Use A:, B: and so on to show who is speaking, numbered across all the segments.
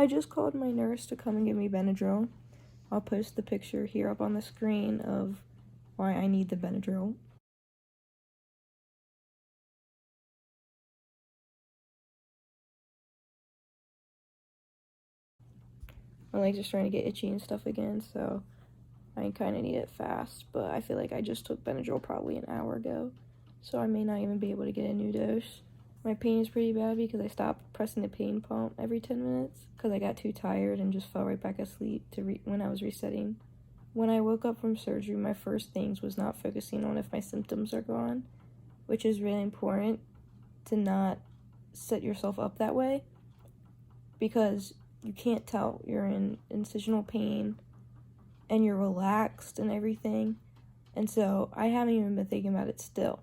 A: I just called my nurse to come and give me Benadryl. I'll post the picture here up on the screen of why I need the Benadryl. My legs are starting to get itchy and stuff again, so I kind of need it fast, but I feel like I just took Benadryl probably an hour ago, so I may not even be able to get a new dose. My pain is pretty bad because I stopped pressing the pain pump every 10 minutes because I got too tired and just fell right back asleep when I was resetting. When I woke up from surgery, my first things was not focusing on if my symptoms are gone, which is really important to not set yourself up that way because you can't tell you're in incisional pain and you're relaxed and everything. And so I haven't even been thinking about it still.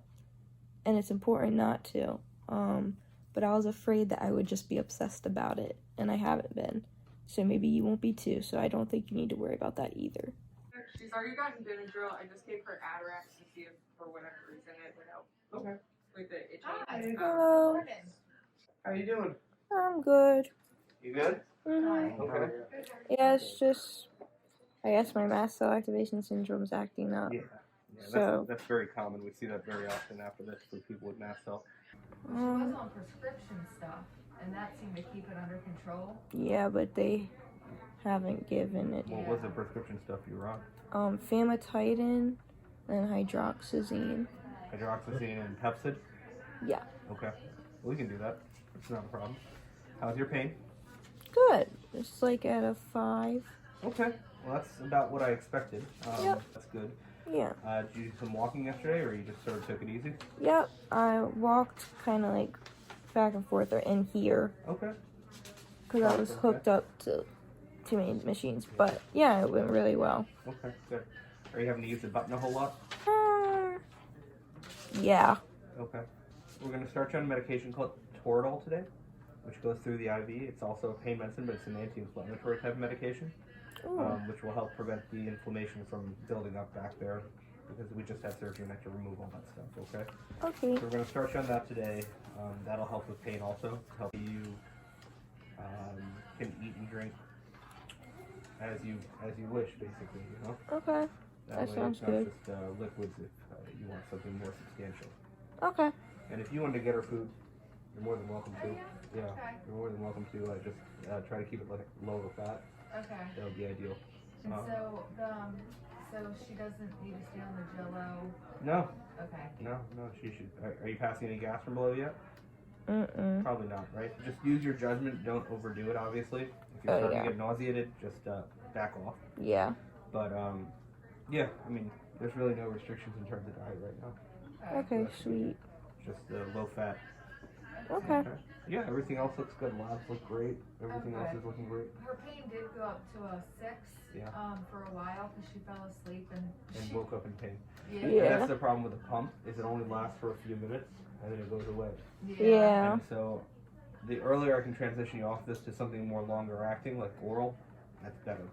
A: And it's important not to. But I was afraid that I would just be obsessed about it, and I haven't been. So maybe you won't be too, so I don't think you need to worry about that either.
B: She's already gotten Benadryl. I just gave her Atarax to see if for whatever reason it would help. Okay. With the itching.
A: Hello.
C: How you doing?
A: I'm good.
C: You good?
A: Mm-hmm.
C: Okay.
A: Yeah, it's just, I guess my mast cell activation syndrome is acting up.
C: Yeah,
A: So
C: that's very common. We see that very often after this for people with mast cell.
B: She was on prescription stuff, and that seemed to keep it under control.
A: Yeah, but they haven't given it.
C: What was the prescription stuff you were on?
A: Famotidine and hydroxyzine.
C: Hydroxyzine and Pepsid?
A: Yeah.
C: Okay. Well, we can do that. It's not a problem. How's your pain?
A: Good. It's like at a 5.
C: Okay. Well, that's about what I expected.
A: Yep.
C: That's good.
A: Yeah.
C: Did you do some walking yesterday, or you just sort of took it easy?
A: Yep. I walked kind of like back and forth or in here.
C: Okay.
A: Because I was hooked up to too many machines. But yeah, it went really well.
C: Okay, good. Are you having to use the button a whole lot?
A: Yeah.
C: Okay. We're going to start you on a medication called Toradol today, which goes through the IV. It's also a pain medicine, but it's an anti-inflammatory type of medication, which will help prevent the inflammation from building up back there, because we just had surgery and have to remove all that stuff, okay?
A: Okay.
C: So we're going to start you on that today. That'll help with pain also. Help you can eat and drink as you wish, basically, you know?
A: Okay. That sounds good.
C: It's not just liquids if you want something more substantial.
A: Okay.
C: And if you want to get her food, you're more than welcome to. Yeah, you're more than welcome to. Just try to keep it like lower fat.
B: Okay.
C: That would be ideal.
B: And so she doesn't need to stay on the Jello.
C: No.
B: Okay.
C: No. She should. Are you passing any gas from below yet? Probably not, right? Just use your judgment. Don't overdo it. Obviously, if you're starting to get nauseated, just back off.
A: Yeah.
C: But yeah. I mean, there's really no restrictions in terms of diet right now.
A: Okay, sweet.
C: Just low fat.
A: Okay.
C: Yeah, everything else looks good. Labs look great. Everything else is looking great.
B: Her pain did go up to a 6 for a while because she fell asleep and
C: woke up in pain.
B: Yeah.
C: And that's the problem with the pump, is it only lasts for a few minutes and then it goes away.
A: Yeah.
C: And so the earlier I can transition you off this to something more longer acting, like oral, that's better.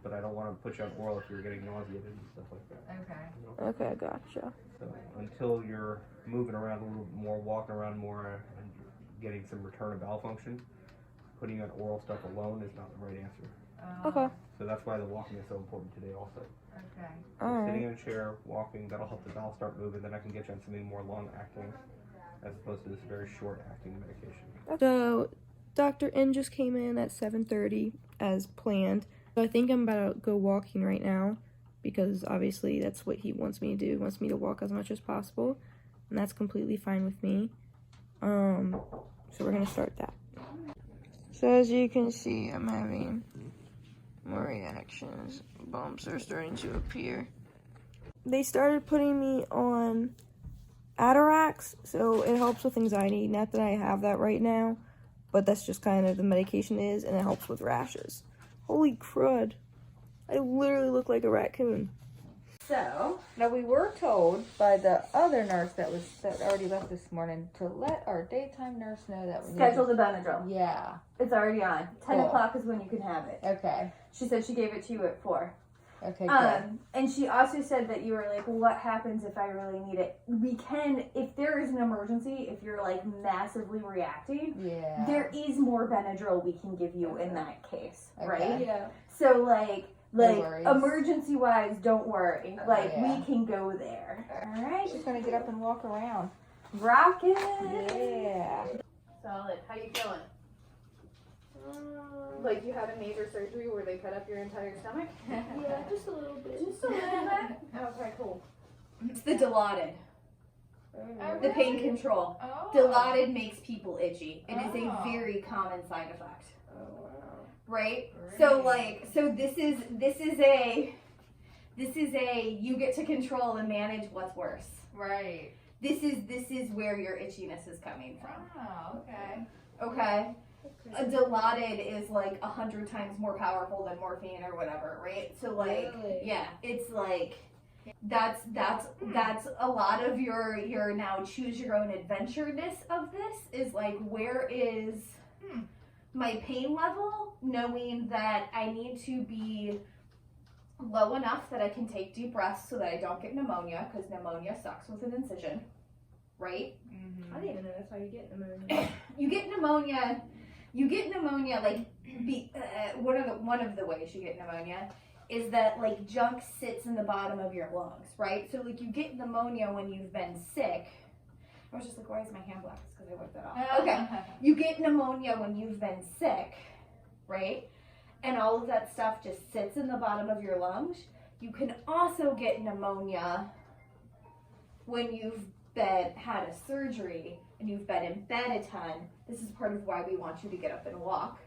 C: But I don't want to put you on oral if you're getting nauseated and stuff like that.
B: Okay.
C: You know?
A: Okay, gotcha.
C: So until you're moving around a little more, walking around more, and getting some return of bowel function, putting you on oral stuff alone is not the right answer.
A: Okay.
C: So that's why the walking is so important today also.
B: Okay.
C: So sitting in a chair, walking, that'll help the bowel start moving, then I can get you on something more long acting as opposed to this very short acting medication.
A: So Dr. N just came in at 7:30 as planned. So I think I'm about to go walking right now because obviously that's what he wants me to do. He wants me to walk as much as possible, and that's completely fine with me. So we're gonna start that. So as you can see, I'm having more reactions. Bumps are starting to appear. They started putting me on Atarax, so it helps with anxiety. Not that I have that right now, but that's just kind of the medication is, and it helps with rashes. Holy crud. I literally look like a raccoon.
D: So, now we were told by the other nurse that already left this morning to let our daytime nurse know that we
E: Schedule the Benadryl.
D: Yeah.
E: It's already on. 10
D: Cool.
E: o'clock is when you can have it.
D: Okay.
E: She said she gave it to you at 4.
D: Okay, good.
E: And she also said that you were like, well, what happens if I really need it? We can, if there is an emergency, if you're like massively reacting,
D: Yeah.
E: there is more Benadryl we can give you in that case, right?
D: Okay.
A: Yeah.
E: So like
D: worries.
E: emergency wise, don't worry. Like
D: Yeah.
E: we can go there. All right.
D: She's gonna get up and walk around.
E: Rock it.
D: Yeah.
B: Solid. How you feeling? Like you had a major surgery where they cut up your entire stomach?
A: Yeah, just a little bit.
B: Just a little bit. Okay, cool.
E: It's the Dilaudid. The pain control.
B: Oh.
E: Dilaudid makes people itchy. It is a
B: Oh.
E: very common side effect.
A: Oh, wow.
E: Right? So this is a you get to control and manage what's worse.
B: Right.
E: This is where your itchiness is coming from.
B: Oh, okay.
E: Okay? A Dilaudid is like 100 times more powerful than morphine or whatever, right? So like,
A: Really?
E: yeah, it's like that's a lot of your now choose your own adventure-ness of this is like, where is my pain level, knowing that I need to be low enough that I can take deep breaths so that I don't get pneumonia, because pneumonia sucks with an incision, right?
A: I didn't even know that's how you get pneumonia.
E: You get pneumonia like one of the ways you get pneumonia is that like junk sits in the bottom of your lungs, right? So like you get pneumonia when you've been sick. I was just like, why is my hand black? It's because I wiped that off. Okay. You get pneumonia when you've been sick, right? And all of that stuff just sits in the bottom of your lungs. You can also get pneumonia when you've had a surgery and you've been in bed a ton. This is part of why we want you to get up and walk,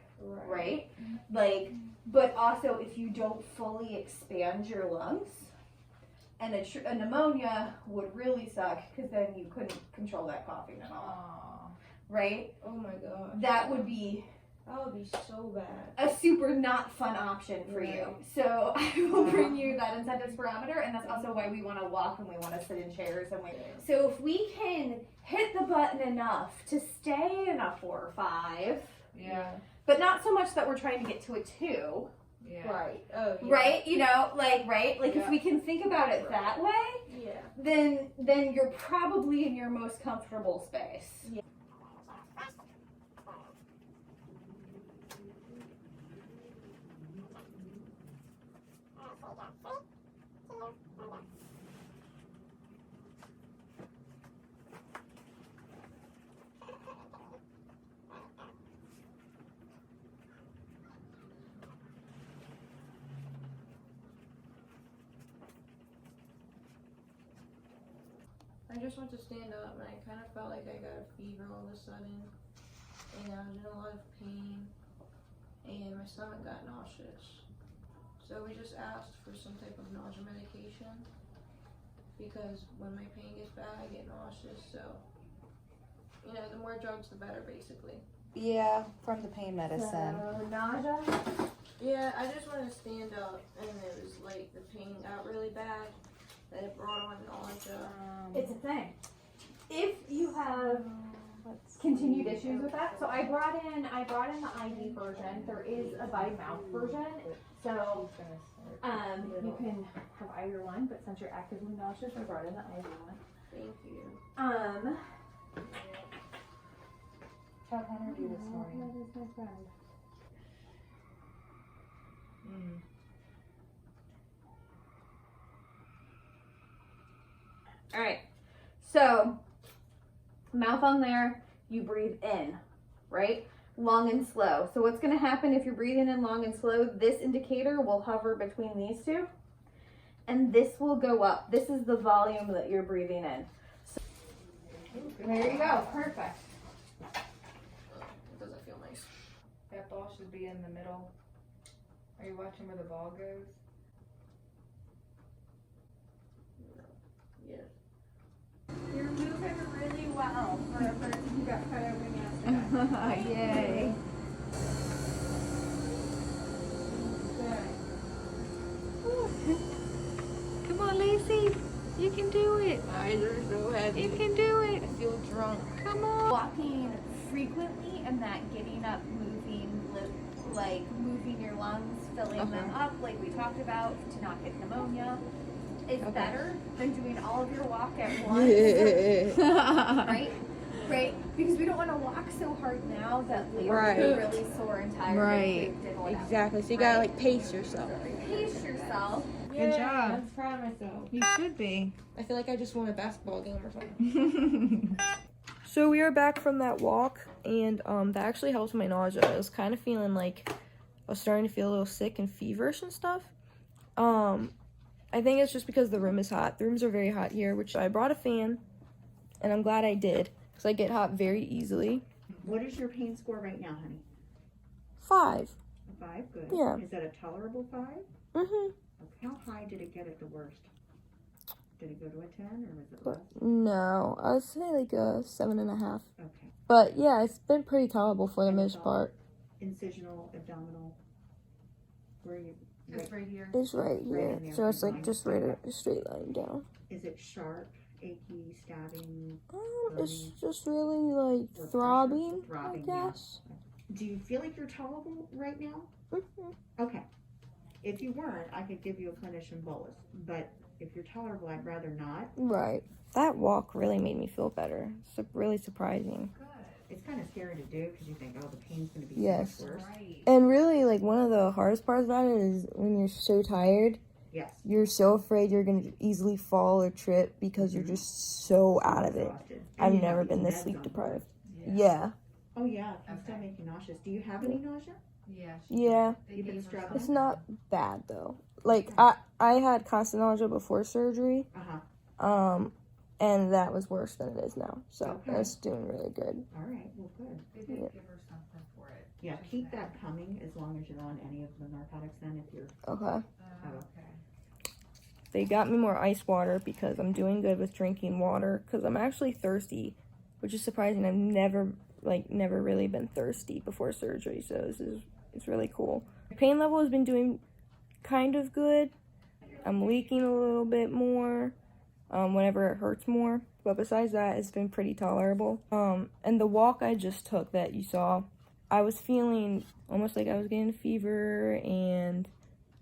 E: right? Like, but also if you don't fully expand your lungs, and a pneumonia would really suck, because then you couldn't control that coughing at all, right?
A: Oh my god.
E: That would be
A: so bad.
E: a super not fun option for you.
A: Right.
E: So I will bring you that incentives barometer, and that's also why we want to walk and we want to sit in chairs and wait. So if we can hit the button enough to stay in a 4 or 5,
B: Yeah.
E: but not so much that we're trying to get to a 2,
B: Yeah.
A: Right. Oh, yeah.
E: right? You know, like, right? Like
B: Yeah.
E: if we can think about it that way,
A: Yeah.
E: then you're probably in your most comfortable space.
A: Yeah. I just went to stand up and I kind of felt like I got a fever all of a sudden, and I was in a lot of pain, and my stomach got nauseous. So we just asked for some type of nausea medication, because when my pain gets bad, I get nauseous. So, you know, the more drugs, the better, basically.
D: Yeah, from the pain medicine.
E: Nausea?
A: Yeah, I just wanted to stand up, and it was like the pain got really bad that it brought on nausea.
E: It's a thing. If you have continued issues with that, so I brought in the IV version. There is a by mouth version, so you can have either one. But since you're actively nauseous, I brought in the IV one.
A: Thank you.
D: How'd Hunter do this morning?
E: That is my friend. All right, so mouth on there, you breathe in, right? Long and slow. So what's gonna happen if you're breathing in long and slow, this indicator will hover between these two, and this will go up. This is the volume that you're breathing in. So, there you go, perfect.
A: It doesn't feel nice.
B: That ball should be in the middle. Are you watching where the ball goes?
A: Yeah.
E: You're moving really well for a person who got cut open yesterday.
D: Yay. Come on, Lacey. You can do it.
A: Eyes are so heavy.
D: You can do it.
A: I feel drunk.
D: Come on.
E: Walking frequently and that getting up, moving, like moving your lungs, filling them up, like we talked about, to not get pneumonia, is better than doing all of your walk at once. Right? Right? Because we don't want to walk so hard now that we are really sore and tired.
A: Right. Exactly. So you gotta like pace yourself.
E: Pace yourself.
D: Good job.
A: I'm proud of myself.
D: You should be.
A: I feel like I just won a basketball game or something. So we are back from that walk, and that actually helped my nausea. I was kind of feeling like I was starting to feel a little sick and feverish and stuff. I think it's just because the room is hot. The rooms are very hot here, which I brought a fan, and I'm glad I did, because I get hot very easily.
F: What is your pain score right now, honey?
A: 5.
F: A 5? Good.
A: Yeah.
F: Is that a tolerable 5?
A: Mm-hmm.
F: How high did it get at the worst? Did it go to a 10 or was it less?
A: No, I would say like a 7.5.
F: Okay.
A: But yeah, it's been pretty tolerable for the most part.
F: Incisional, abdominal, where you?
B: It's right here.
A: It's right
F: Right
A: here,
F: in there.
A: so it's like just right a straight line down.
F: Is it sharp, achy, stabbing?
A: It's just really like
F: Or
A: throbbing,
F: throbbing,
A: I
F: yeah.
A: guess.
F: Do you feel like you're tolerable right now?
A: Mm-hmm.
F: Okay. If you weren't, I could give you a clinician bolus. But if you're tolerable, I'd rather not.
A: Right. That walk really made me feel better. It's really surprising.
F: It's kind of scary to do because you think, oh, the pain's going to be
A: Yes.
F: so much worse.
B: Right.
A: And really, like, one of the hardest parts about it is when you're so tired,
F: Yes.
A: you're so afraid you're going to easily fall or trip because you're just so out of it.
F: Exhausted. And
A: I've
F: you have
A: never
F: these
A: been this
F: meds
A: sleep
F: on
A: deprived.
B: Yeah.
A: Yeah.
F: Oh yeah, it can still
B: Okay.
F: make you nauseous. Do you have any nausea?
B: Yeah.
A: Yeah.
B: They
F: You've been
B: gave her
F: struggling?
A: It's
B: some.
A: not bad, though. Like, I had constant nausea before surgery.
F: Uh-huh.
A: And that was worse than it is now. So
F: Okay.
A: it's doing really good.
F: All right, well good.
B: They did give her something for it.
F: Yeah,
B: She's
F: keep
B: mad.
F: that coming as long as you're on any of the narcotics then if you're
A: Okay.
B: Okay.
A: They got me more ice water because I'm doing good with drinking water because I'm actually thirsty, which is surprising. I've never really been thirsty before surgery, so it's really cool. Pain level has been doing kind of good. I'm leaking a little bit more whenever it hurts more, but besides that, it's been pretty tolerable. And the walk I just took that you saw, I was feeling almost like I was getting a fever and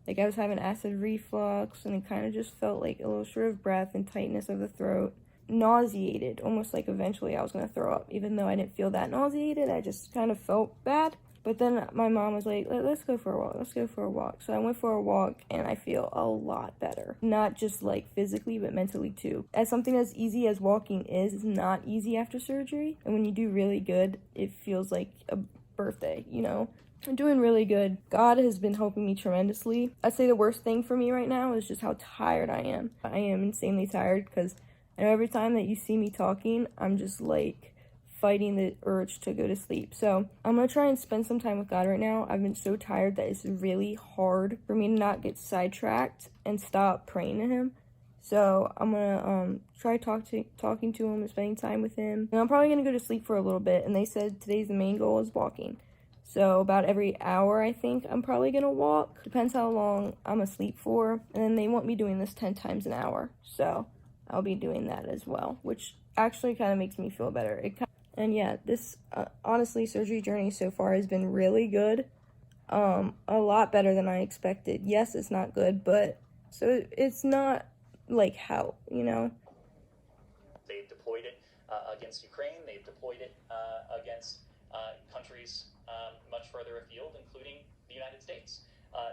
A: like I was having acid reflux, and it kind of just felt like a little short of breath and tightness of the throat. Nauseated, almost like eventually I was going to throw up. Even though I didn't feel that nauseated, I just kind of felt bad. But then my mom was like, let's go for a walk, let's go for a walk. So I went for a walk, and I feel a lot better. Not just like physically, but mentally too. As something as easy as walking is, it's not easy after surgery. And when you do really good, it feels like a birthday, you know? I'm doing really good. God has been helping me tremendously. I'd say the worst thing for me right now is just how tired I am. I am insanely tired because I know every time that you see me talking, I'm just like fighting the urge to go to sleep. So I'm gonna try and spend some time with God right now. I've been so tired that it's really hard for me to not get sidetracked and stop praying to him. So I'm gonna try talking to him and spending time with him. And I'm probably gonna go to sleep for a little bit. And they said today's the main goal is walking. So about every hour, I think I'm probably gonna walk. Depends how long I'm asleep for. And then they want me doing this 10 times an hour. So I'll be doing that as well, which actually kind of makes me feel better. And yeah, this honestly surgery journey so far has been really good. A lot better than I expected. Yes, it's not good, but so it's not like hell, you know?
G: They've deployed it against Ukraine. They've deployed it against countries much further afield, including the United States.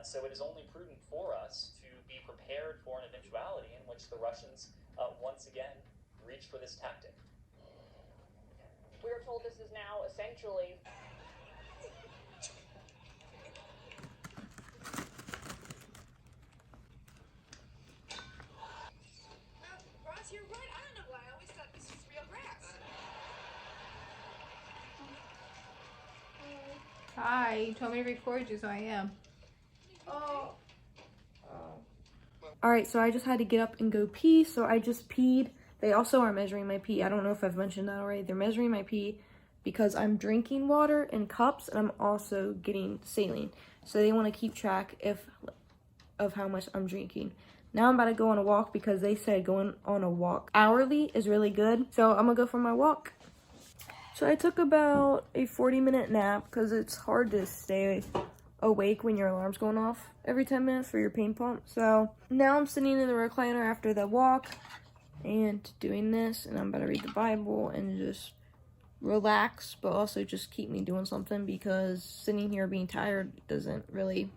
G: So it is only prudent for us to be prepared for an eventuality in which the Russians once again reach for this tactic.
H: We are told this is now essentially
I: Ross, you're right. I don't know why. I always thought this was real grass.
D: Hi, you told me to record you, so I am.
A: Alright, so I just had to get up and go pee, so I just peed. They also are measuring my pee. I don't know if I've mentioned that already. They're measuring my pee because I'm drinking water in cups and I'm also getting saline. So they want to keep track of how much I'm drinking. Now I'm about to go on a walk because they said going on a walk hourly is really good. So I'm going to go for my walk. So I took about a 40-minute nap because it's hard to stay awake when your alarm's going off every 10 minutes for your pain pump. So now I'm sitting in the recliner after the walk and doing this, and I'm about to read the Bible and just relax, but also just keep me doing something, because sitting here being tired doesn't really,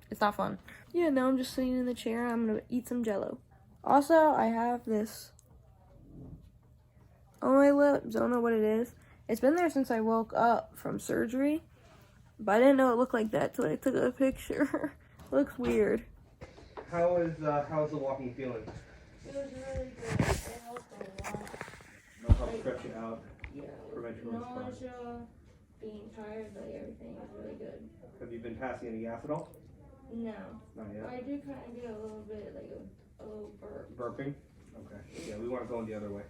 A: it's not fun. Yeah, now I'm just sitting in the chair and I'm gonna eat some Jello. Also, I have this on my lips. Don't know what it is. It's been there since I woke up from surgery, but I didn't know it looked like that till I took a picture. Looks weird.
C: How's the walking feeling?
A: It was really good. It helped a lot.
C: It'll help stretch it out.
A: Yeah,
C: Prevent your response.
A: nausea, being tired, like everything is really good.
C: Have you been passing any gas at all?
A: No.
C: Not yet.
A: I do kind of get a little bit, like a little burp.
C: Burping? Okay. Yeah, we want to go in the other way.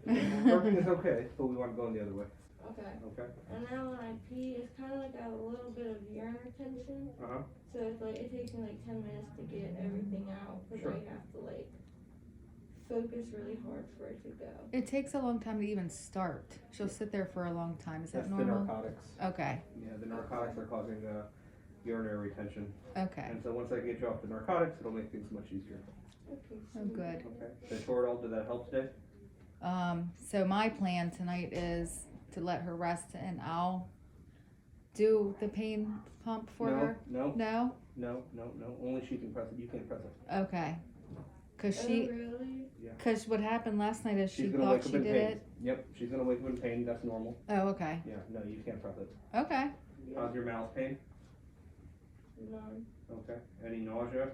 C: Burping is okay, but we want to go in the other way.
A: Okay.
C: Okay.
A: And then when I pee, it's kind of like I have a little bit of urine retention.
C: Uh-huh.
A: So it's like, it takes me like 10 minutes to get everything out, because
C: Sure.
A: I have to like focus really hard for it to go.
D: It takes a long time to even start. She'll sit there for a long time. Is that
C: That's
D: normal?
C: the narcotics.
D: Okay.
C: Yeah, the narcotics are causing urinary retention.
D: Okay.
C: And so once I get you off the narcotics, it'll make things much easier.
A: Okay.
D: Oh, good.
C: Okay. The Toradol, did that help today?
D: So my plan tonight is to let her rest, and I'll do the pain pump for her.
C: No.
D: No?
C: No. Only she can press it. You can't press it.
D: Okay. Cause
A: Oh,
D: she,
A: really?
D: cause what happened last night is she
C: She's gonna
D: thought
C: wake up
D: she
C: in
D: did
C: pain.
D: it.
C: Yep, she's gonna wake up in pain. That's normal.
D: Oh, okay.
C: Yeah, no, you can't press it.
D: Okay.
C: How's your MALS pain?
A: None.
C: Okay. Any nausea?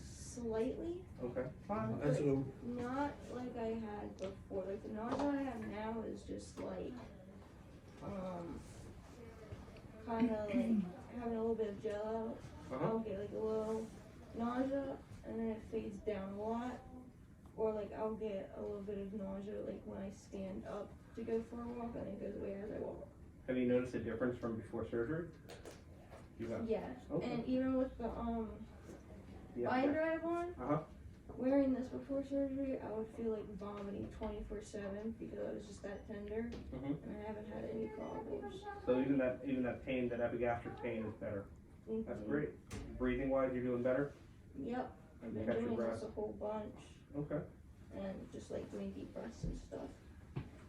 A: Slightly.
C: Okay.
A: Not like I had before. Like the nausea I have now is just like, kind of like having a little bit of Jello. I'll get like a little nausea, and then it fades down a lot. Or like I'll get a little bit of nausea like when I stand up to go for a walk, and it goes away as I walk.
C: Have you noticed a difference from before surgery? You have.
A: Yes.
C: Okay.
A: And even with the
C: Yeah.
A: binder I have on,
C: Uh-huh.
A: wearing this before surgery, I would feel like vomiting 24/7 because I was just that tender,
C: Mhm.
A: and I haven't had any problems.
C: So even that pain, that epigastric pain, is better. That's great. Breathing wise, you're doing better.
A: Yep.
C: And
A: I've
C: you
A: been
C: catch your
A: doing
C: breath.
A: this a whole bunch,
C: Okay.
A: and just like doing deep breaths and stuff.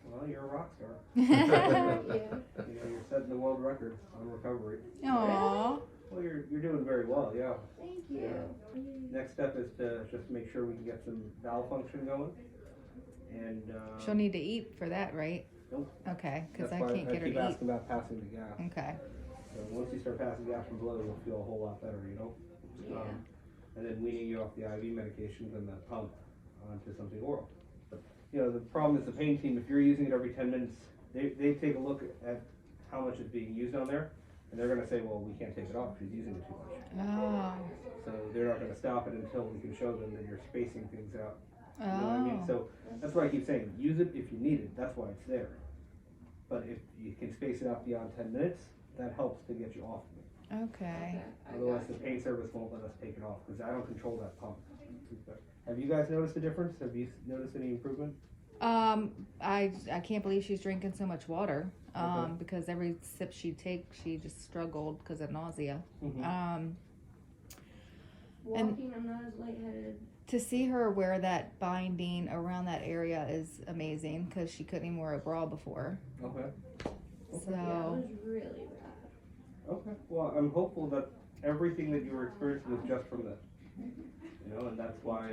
C: Well, you're a rock star.
A: Yeah.
C: You know, you're setting the world record on recovery.
D: Aww.
C: Well, you're doing very well. Yeah.
A: Thank you.
C: Yeah. Next step is to just make sure we can get some valve function going. And
D: She'll need to eat for that, right?
C: Nope.
D: Okay, because
C: that's
D: I
C: why
D: can't get her
C: keep
D: to eat.
C: asking about passing the gas.
D: Okay.
C: So once you start passing gas from below, you'll feel a whole lot better, you know?
A: Yeah.
C: And then weaning you off the IV medications and that pump onto something oral. But, you know, the problem is the pain team, if you're using it every 10 minutes, they take a look at how much is being used on there, and they're going to say, well, we can't take it off, she's using it too much.
D: Oh.
C: So they're not going to stop it until we can show them that you're spacing things out. You know what I mean?
D: Oh.
C: So that's why I keep saying, use it if you need it, that's why it's there. But if you can space it out beyond 10 minutes, that helps to get you off of it.
D: Okay.
C: Otherwise, the pain service won't let us take it off because I don't control that pump. Have you guys noticed a difference? Have you noticed any improvement?
D: I can't believe she's drinking so much water.
C: Okay.
D: Because every sip she takes, she just struggled because of nausea.
C: Mhm.
A: Walking, I'm not as lightheaded.
D: To see her wear that binding around that area is amazing because she couldn't even wear a bra before.
C: Okay.
D: So.
A: Yeah, it was really bad.
C: Okay. Well, I'm hopeful that everything that you were experiencing was just from this. You know, and that's why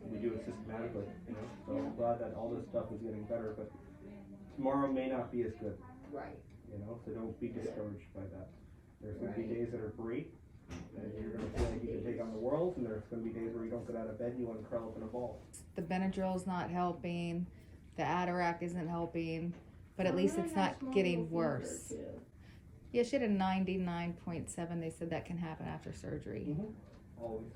C: we do it systematically. You know, so I'm glad that all this stuff is getting better, but tomorrow may not be as good.
A: Right.
C: You know, so don't be discouraged by that. There's going to be days that are great, and you're going to feel like you can take on the world, and there's going to be days where you don't get out of bed and you want to curl up in a ball.
D: The Benadryl's not helping. The Atarac isn't helping. But at least it's not getting worse. Yeah, she had a 99.7. They said that can happen after surgery.
C: Mm-hmm. Always.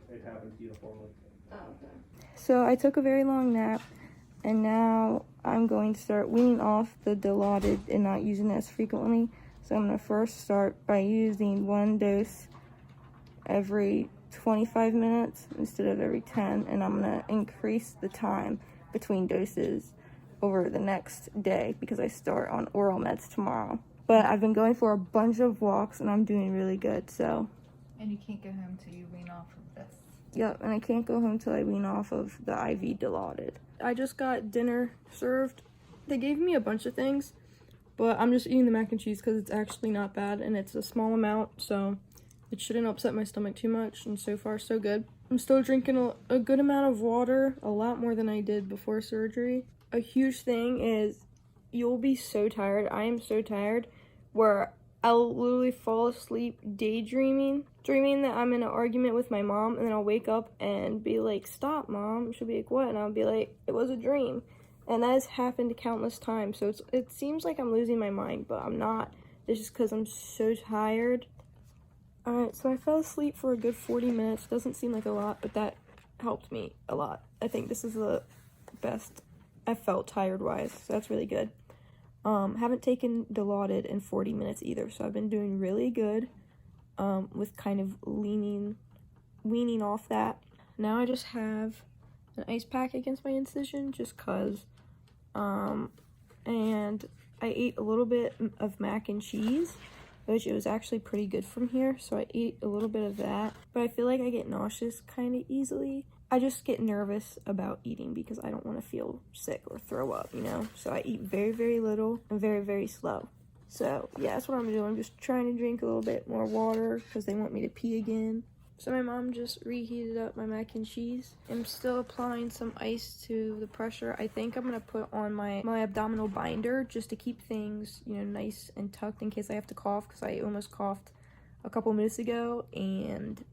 C: It happens uniformly.
A: Oh, okay. So I took a very long nap, and now I'm going to start weaning off the Dilaudid and not using it as frequently. So I'm going to first start by using one dose every 25 minutes instead of every 10, and I'm going to increase the time between doses over the next day because I start on oral meds tomorrow. but I've been going for a bunch of walks and I'm doing really good, so.
D: And you can't go home till you wean off of this.
A: Yep, and I can't go home till I wean off of the IV Dilaudid. I just got dinner served. They gave me a bunch of things, but I'm just eating the mac and cheese because it's actually not bad and it's a small amount, so it shouldn't upset my stomach too much, and so far so good. I'm still drinking a good amount of water, a lot more than I did before surgery. A huge thing is you'll be so tired. I am so tired where I'll literally fall asleep dreaming that I'm in an argument with my mom, and then I'll wake up and be like, "Stop, Mom." She'll be like, "What?" And I'll be like, "It was a dream." And that has happened countless times, so it seems like I'm losing my mind, but I'm not. It's just because I'm so tired. Alright, so I fell asleep for a good 40 minutes. Doesn't seem like a lot, but that helped me a lot. I think this is the best I felt tired-wise, so that's really good. Haven't taken Dilaudid in 40 minutes either, so I've been doing really good with kind of weaning off that. Now I just have an ice pack against my incision, just cause. And I ate a little bit of mac and cheese, which it was actually pretty good from here, so I ate a little bit of that. But I feel like I get nauseous kind of easily. I just get nervous about eating because I don't want to feel sick or throw up, you know? So I eat very, very little and very, very slow. So yeah, that's what I'm doing. I'm just trying to drink a little bit more water because they want me to pee again. So my mom just reheated up my mac and cheese. I'm still applying some ice to the pressure. I think I'm gonna put on my abdominal binder just to keep things, you know, nice and tucked in case I have to cough, because I almost coughed a couple minutes ago and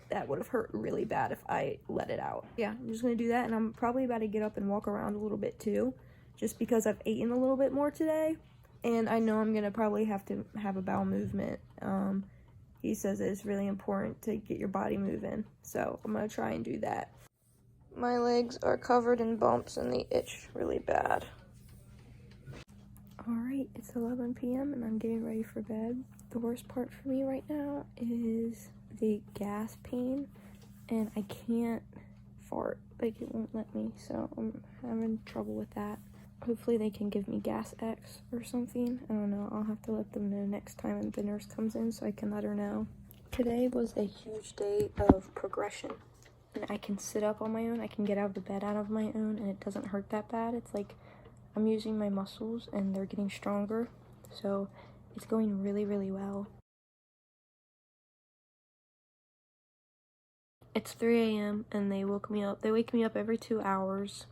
A: that would have hurt really bad if I let it out. Yeah, I'm just gonna do that, and I'm probably about to get up and walk around a little bit too, just because I've eaten a little bit more today, and I know I'm gonna probably have to have a bowel movement. He says it's really important to get your body moving, so I'm gonna try and do that. My legs are covered in bumps and they itch really bad. Alright, it's 11 p.m. and I'm getting ready for bed. The worst part for me right now is the gas pain, and I can't fart. Like, it won't let me, so I'm having trouble with that. Hopefully they can give me Gas X or something. I don't know. I'll have to let them know next time the nurse comes in so I can let her know. Today was a huge day of progression. And I can sit up on my own. I can get out of the bed out of my own, and it doesn't hurt that bad. It's like I'm using my muscles and they're getting stronger. So it's going really, really well. It's 3 a.m. and they woke me up. They wake me up every 2 hours.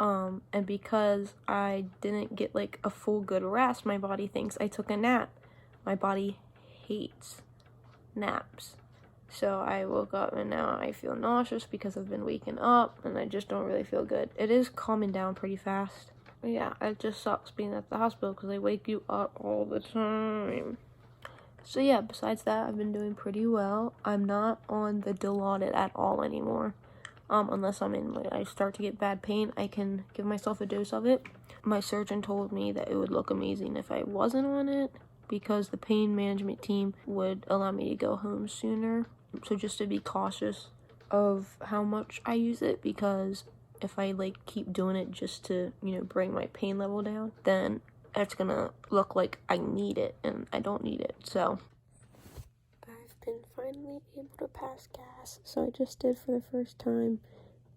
A: And because I didn't get like a full good rest, my body thinks I took a nap. My body hates naps. So I woke up and now I feel nauseous because I've been waking up and I just don't really feel good. It is calming down pretty fast. But yeah, it just sucks being at the hospital because they wake you up all the time. So yeah, besides that, I've been doing pretty well. I'm not on the Dilaudid at all anymore. Unless I start to get bad pain, I can give myself a dose of it. My surgeon told me that it would look amazing if I wasn't on it, because the pain management team would allow me to go home sooner. So just to be cautious of how much I use it, because if I like keep doing it just to, you know, bring my pain level down, then it's gonna look like I need it, and I don't need it. So I've been finally able to pass gas, so I just did for the first time,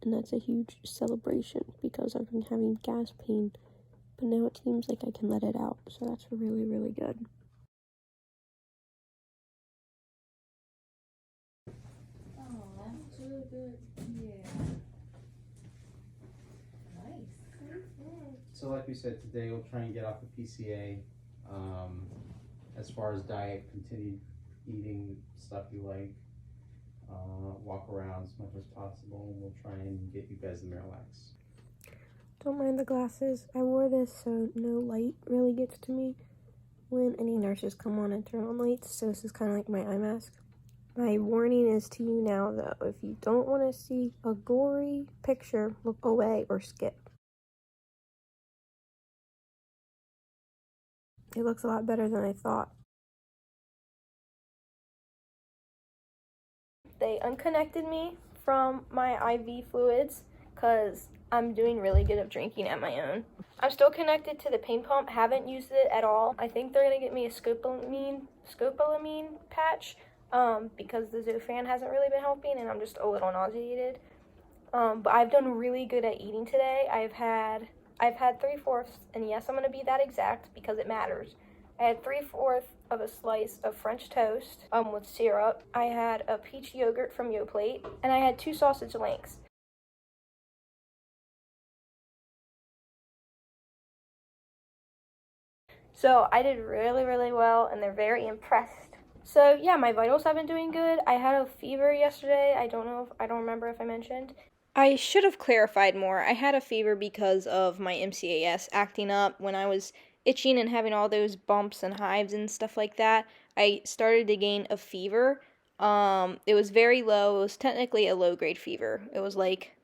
A: and that's a huge celebration because I've been having gas pain, but now it seems like I can let it out, so that's really, really good.
D: Oh, that's really good. Yeah. Nice.
J: So like we said, today we'll try and get off the PCA. As far as diet, continue eating stuff you like. Walk around as much as possible, and we'll try and get you guys the Miralax.
A: Don't mind the glasses. I wore this so no light really gets to me when any nurses come on and turn on lights, so this is kind of like my eye mask. My warning is to you now, though. If you don't want to see a gory picture, look away or skip. It looks a lot better than I thought. They unconnected me from my IV fluids because I'm doing really good of drinking at my own. I'm still connected to the pain pump, haven't used it at all. I think they're gonna get me a scopolamine patch because the Zofran hasn't really been helping and I'm just a little nauseated. But I've done really good at eating today. I've had 3/4, and yes, I'm gonna be that exact because it matters. I had 3/4 of a slice of French toast with syrup. I had a peach yogurt from Yoplait, and I had 2 sausage links. So I did really, really well, and they're very impressed. So yeah, my vitals have been doing good. I had a fever yesterday. I don't remember if I mentioned. I should have clarified more. I had a fever because of my MCAS acting up when I was itching and having all those bumps and hives and stuff like that. I started to gain a fever. It was very low. It was technically a low-grade fever. It was like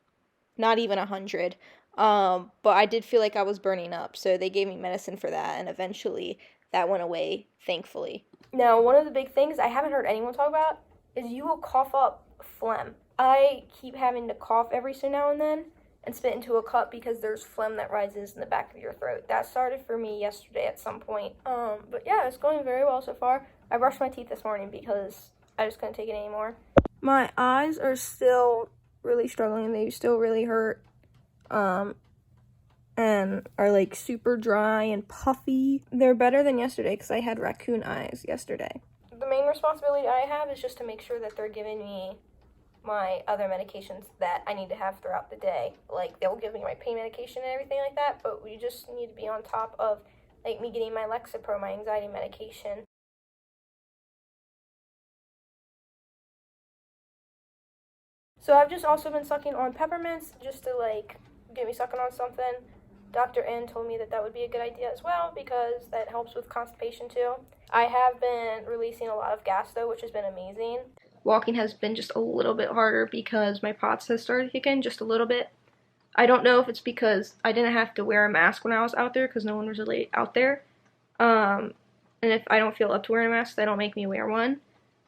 A: not even 100. But I did feel like I was burning up, so they gave me medicine for that, and eventually that went away, thankfully. Now, one of the big things I haven't heard anyone talk about is you will cough up phlegm. I keep having to cough every so now and then and spit into a cup because there's phlegm that rises in the back of your throat. That started for me yesterday at some point. But yeah, it's going very well so far. I brushed my teeth this morning because I just couldn't take it anymore. My eyes are still really struggling. They still really hurt. And are like super dry and puffy. They're better than yesterday because I had raccoon eyes yesterday. The main responsibility I have is just to make sure that they're giving me my other medications that I need to have throughout the day. Like, they'll give me my pain medication and everything like that, but we just need to be on top of, like, me getting my Lexapro, my anxiety medication. So I've just also been sucking on peppermints just to, like, get me sucking on something. Dr. N told me that that would be a good idea as well because that helps with constipation too. I have been releasing a lot of gas though, which has been amazing. Walking has been just a little bit harder because my POTS has started kicking just a little bit. I don't know if it's because I didn't have to wear a mask when I was out there because no one was really out there. And if I don't feel up to wearing a mask, they don't make me wear one.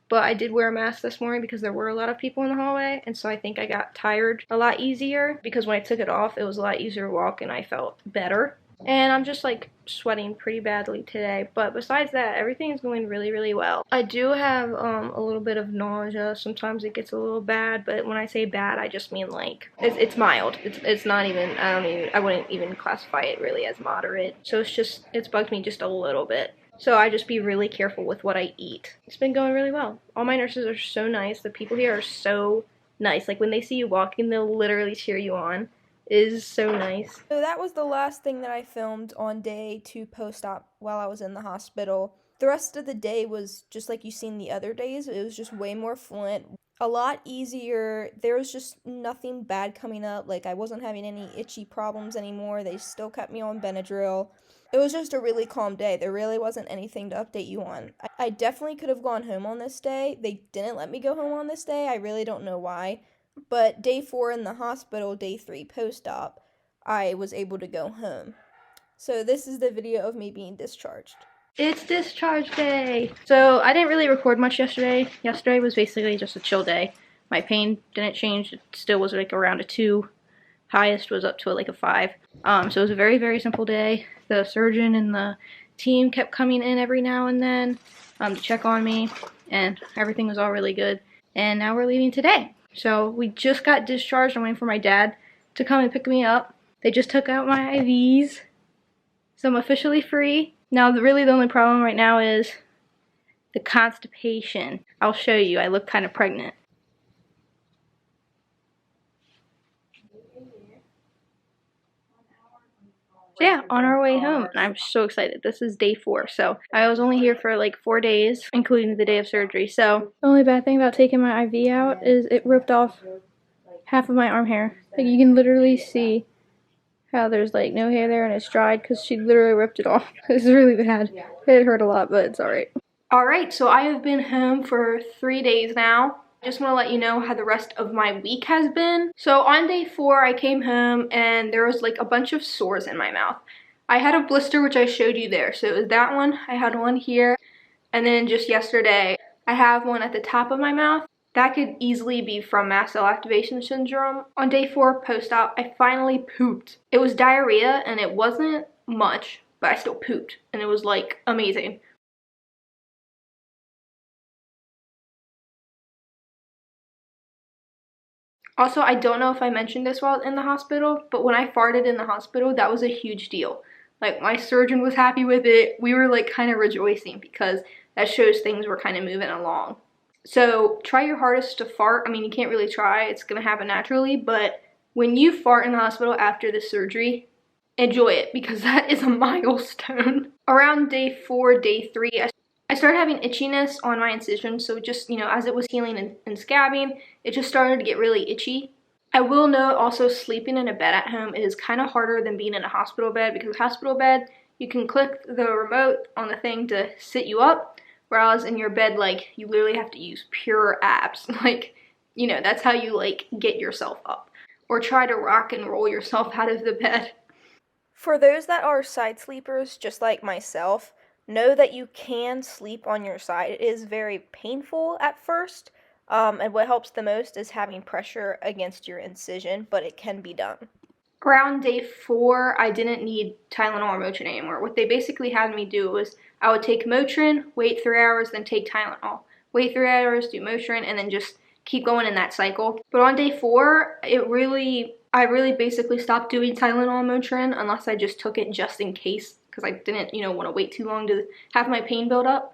A: But I did wear a mask this morning because there were a lot of people in the hallway, and so I think I got tired a lot easier because when I took it off, it was a lot easier to walk and I felt better. And I'm just like sweating pretty badly today, but besides that, everything is going really, really well. I do have a little bit of nausea. Sometimes it gets a little bad, but when I say bad, I just mean like it's mild. It's not even, I wouldn't even classify it really as moderate. So it's bugged me just a little bit. So I just be really careful with what I eat. It's been going really well. All my nurses are so nice. The people here are so nice. Like when they see you walking, they'll literally cheer you on. It is so nice. So that was the last thing that I filmed on day 2 post-op while I was in the hospital. The rest of the day was just like you've seen the other days. It was just way more fluent, a lot easier. There was just nothing bad coming up. Like I wasn't having any itchy problems anymore. They still kept me on Benadryl. It was just a really calm day. There really wasn't anything to update you on. I definitely could have gone home on this day. They didn't let me go home on this day. I really don't know why. But day 4 in the hospital, day 3 post-op, I was able to go home. So this is the video of me being discharged. It's discharge day! So I didn't really record much yesterday. Yesterday was basically just a chill day. My pain didn't change. It still was like around a 2. Highest was up to like a 5. So it was a very, very simple day. The surgeon and the team kept coming in every now and then to check on me, and everything was all really good. And now we're leaving today. So we just got discharged. I'm waiting for my dad to come and pick me up. They just took out my IVs, so I'm officially free. Now, really the only problem right now is the constipation. I'll show you. I look kind of pregnant. So yeah, on our way home, and I'm so excited. This is day 4, so I was only here for like 4 days, including the day of surgery. So the only bad thing about taking my IV out is it ripped off half of my arm hair. Like you can literally see how there's like no hair there and it's dried because she literally ripped it off. It's really bad. It hurt a lot, but it's alright. Alright, so I have been home for 3 days now. Just want to let you know how the rest of my week has been. So on day 4, I came home and there was like a bunch of sores in my mouth. I had a blister, which I showed you there. So it was that one. I had one here. And then just yesterday, I have one at the top of my mouth That could easily be from mast cell activation syndrome. On day 4 post-op, I finally pooped. It was diarrhea and it wasn't much, but I still pooped and it was like amazing. Also, I don't know if I mentioned this while in the hospital, but when I farted in the hospital, that was a huge deal. Like, my surgeon was happy with it. We were like kind of rejoicing because that shows things were kind of moving along. So try your hardest to fart. I mean, you can't really try, it's gonna happen naturally, but when you fart in the hospital after the surgery, enjoy it because that is a milestone. Around day 4, day 3, I started having itchiness on my incision, so just, as it was healing and scabbing, it just started to get really itchy. I will note also sleeping in a bed at home is kind of harder than being in a hospital bed, because hospital bed, you can click the remote on the thing to sit you up, whereas in your bed, like, you literally have to use pure abs. Like, that's how you, like, get yourself up. Or try to rock and roll yourself out of the bed. For those that are side sleepers, just like myself, know that you can sleep on your side. It is very painful at first, and what helps the most is having pressure against your incision, but it can be done. Around day 4, I didn't need Tylenol or Motrin anymore. What they basically had me do was I would take Motrin, wait 3 hours, then take Tylenol. Wait 3 hours, do Motrin, and then just keep going in that cycle. But on day 4, I really basically stopped doing Tylenol and Motrin unless I just took it just in case, because I didn't, want to wait too long to have my pain build up.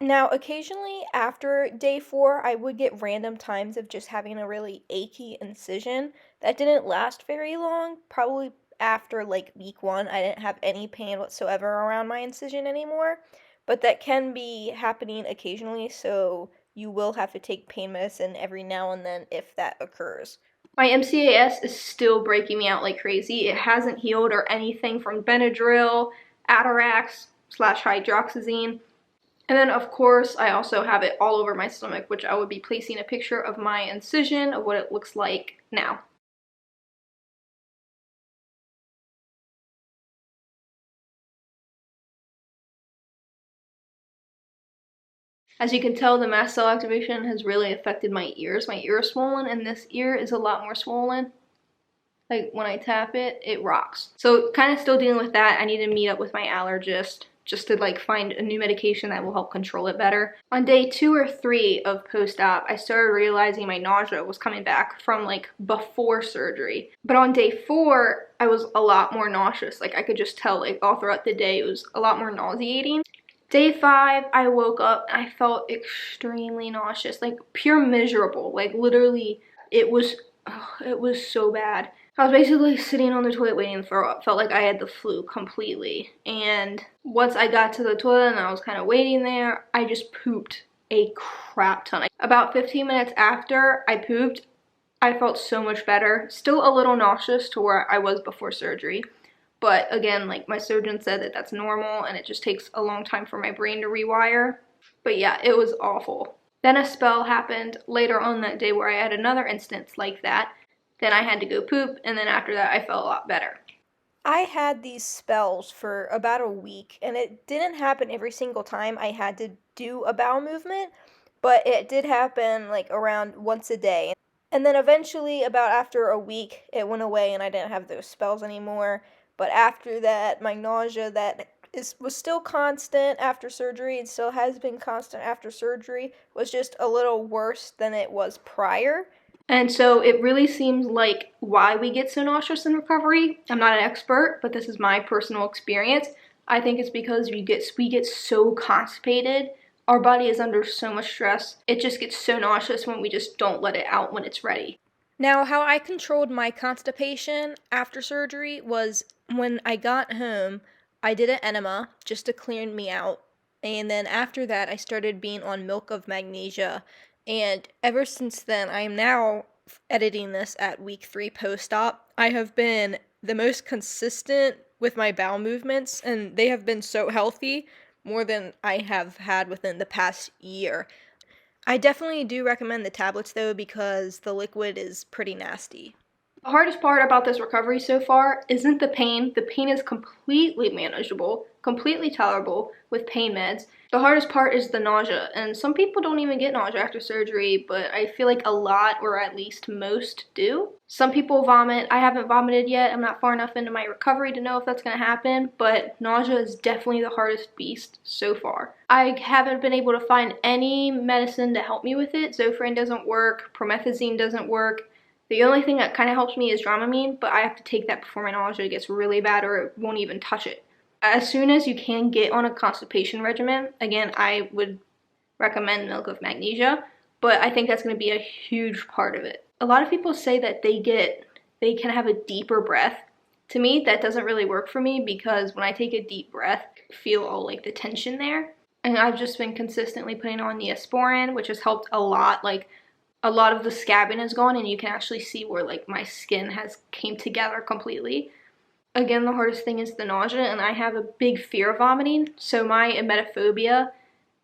A: Now, occasionally after day 4, I would get random times of just having a really achy incision. That didn't last very long. Probably after like week 1, I didn't have any pain whatsoever around my incision anymore. But that can be happening occasionally, so you will have to take pain medicine every now and then if that occurs. My MCAS is still breaking me out like crazy. It hasn't healed or anything from Benadryl, Atarax / hydroxyzine. And then, of course, I also have it all over my stomach, which I would be placing a picture of my incision of what it looks like now. As you can tell, the mast cell activation has really affected my ears. My ear is swollen, and this ear is a lot more swollen. Like, when I tap it, it rocks. So, kind of still dealing with that. I need to meet up with my allergist just to like find a new medication that will help control it better. On day 2 or 3 of post-op, I started realizing my nausea was coming back from like before surgery. But on day 4, I was a lot more nauseous. Like, I could just tell, like, all throughout the day it was a lot more nauseating. Day 5, I woke up and I felt extremely nauseous, like pure miserable. Like, literally, it was so bad. I was basically sitting on the toilet waiting to throw up. Felt like I had the flu completely. And once I got to the toilet and I was kind of waiting there, I just pooped a crap ton. About 15 minutes after I pooped, I felt so much better. Still a little nauseous to where I was before surgery. But again, like, my surgeon said that that's normal and it just takes a long time for my brain to rewire. But yeah, it was awful. Then a spell happened later on that day where I had another instance like that. Then I had to go poop, and then after that I felt a lot better. I had these spells for about a week, and it didn't happen every single time I had to do a bowel movement, but it did happen like around once a day. And then eventually, about after a week, it went away and I didn't have those spells anymore. But after that, my nausea was still constant after surgery, and still has been constant after surgery, was just a little worse than it was prior. And so it really seems like why we get so nauseous in recovery. I'm not an expert, but this is my personal experience. I think it's because we get so constipated. Our body is under so much stress. It just gets so nauseous when we just don't let it out when it's ready. Now, how I controlled my constipation after surgery was when I got home, I did an enema just to clear me out. And then after that, I started being on milk of magnesia. And ever since then, I am now editing this at week 3 post-op. I have been the most consistent with my bowel movements, and they have been so healthy, more than I have had within the past year. I definitely do recommend the tablets though, because the liquid is pretty nasty. The hardest part about this recovery so far isn't the pain. The pain is completely manageable. completely tolerable with pain meds. The hardest part is the nausea, and some people don't even get nausea after surgery, but I feel like a lot, or at least most, do. Some people vomit. I haven't vomited yet. I'm not far enough into my recovery to know if that's going to happen, but nausea is definitely the hardest beast so far. I haven't been able to find any medicine to help me with it. Zofran doesn't work. Promethazine doesn't work. The only thing that kind of helps me is Dramamine, but I have to take that before my nausea gets really bad or it won't even touch it. As soon as you can get on a constipation regimen, again, I would recommend milk of magnesia, but I think that's going to be a huge part of it. A lot of people say that they can have a deeper breath. To me, that doesn't really work for me because when I take a deep breath, I feel all like the tension there. And I've just been consistently putting on Neosporin, which has helped a lot. Like, a lot of the scabbing is gone and you can actually see where like my skin has came together completely. Again, the hardest thing is the nausea, and I have a big fear of vomiting, so my emetophobia,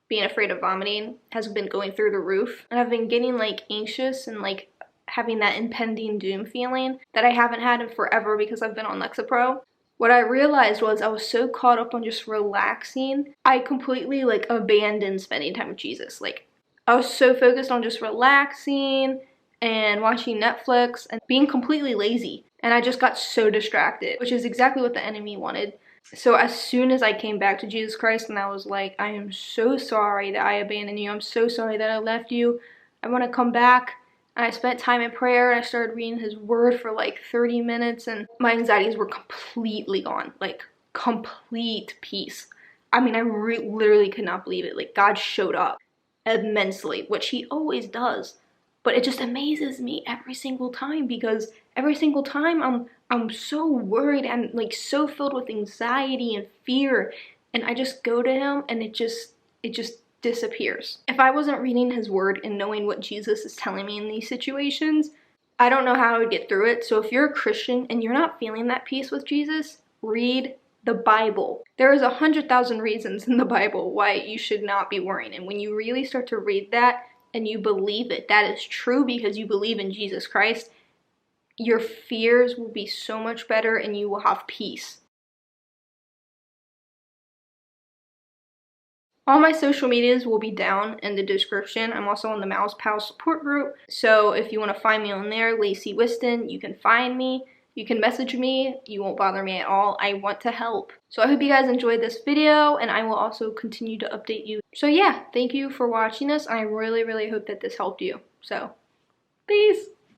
A: being afraid of vomiting, has been going through the roof. And I've been getting like anxious and like having that impending doom feeling that I haven't had in forever because I've been on Lexapro. What I realized was I was so caught up on just relaxing, I completely like abandoned spending time with Jesus. Like, I was so focused on just relaxing and watching Netflix and being completely lazy. And I just got so distracted, which is exactly what the enemy wanted. So as soon as I came back to Jesus Christ and I was like, I am so sorry that I abandoned you. I'm so sorry that I left you. I want to come back. And I spent time in prayer and I started reading his word for like 30 minutes and my anxieties were completely gone. Like, complete peace. I mean, I literally could not believe it. Like, God showed up immensely, which he always does. But it just amazes me every single time because every single time I'm so worried and like so filled with anxiety and fear, and I just go to him and it just disappears. If I wasn't reading his word and knowing what Jesus is telling me in these situations, I don't know how I would get through it. So if you're a Christian and you're not feeling that peace with Jesus, read the Bible. There is 100,000 reasons in the Bible why you should not be worrying, and when you really start to read that and you believe it, that is true because you believe in Jesus Christ, your fears will be so much better and you will have peace. All my social medias will be down in the description. I'm also on the MALS Pals support group, so if you want to find me on there, Lacey Whiston, you can find me. You can message me. You won't bother me at all. I want to help. So I hope you guys enjoyed this video, and I will also continue to update you. So yeah, thank you for watching this. I really, really hope that this helped you. So, peace!